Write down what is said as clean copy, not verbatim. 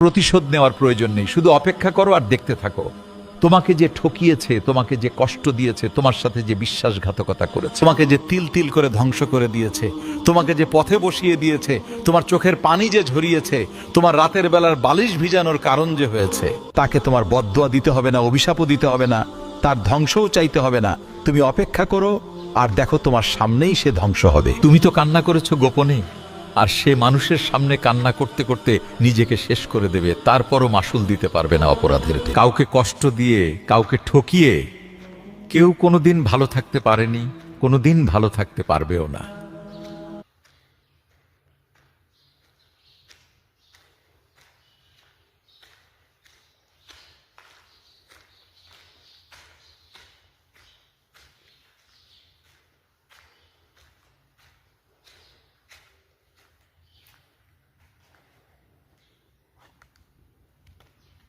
প্রতিশোধ নেওয়ার প্রয়োজন নেই, শুধু অপেক্ষা করো আর দেখতে থাকো। তোমাকে যে ঠকিয়েছে, তোমাকে যে কষ্ট দিয়েছে, তোমার সাথে যে বিশ্বাসঘাতকতা করেছে, তোমাকে যে তিল তিল করে ধ্বংস করে দিয়েছে, তোমাকে যে পথে বসিয়ে দিয়েছে, তোমার চোখের পানি যে ঝরিয়েছে, তোমার রাতের বেলার বালিশ ভিজানোর কারণ যে হয়েছে, তাকে তোমার বদদোয়া দিতে হবে না, অভিশাপও দিতে হবে না, তার ধ্বংসও চাইতে হবে না। তুমি অপেক্ষা করো আর দেখো তোমার সামনেই সে ধ্বংস হবে। তুমি তো কান্না করেছো গোপনে, আর সে মানুষের সামনে কান্না করতে করতে নিজেকে শেষ করে দেবে, তারপরও মাসুল দিতে পারবে না অপরাধের। কাউকে কষ্ট দিয়ে, কাউকে ঠকিয়ে কেউ কোনোদিন ভালো থাকতে পারেনি, কোনোদিন ভালো থাকতে পারবেও না।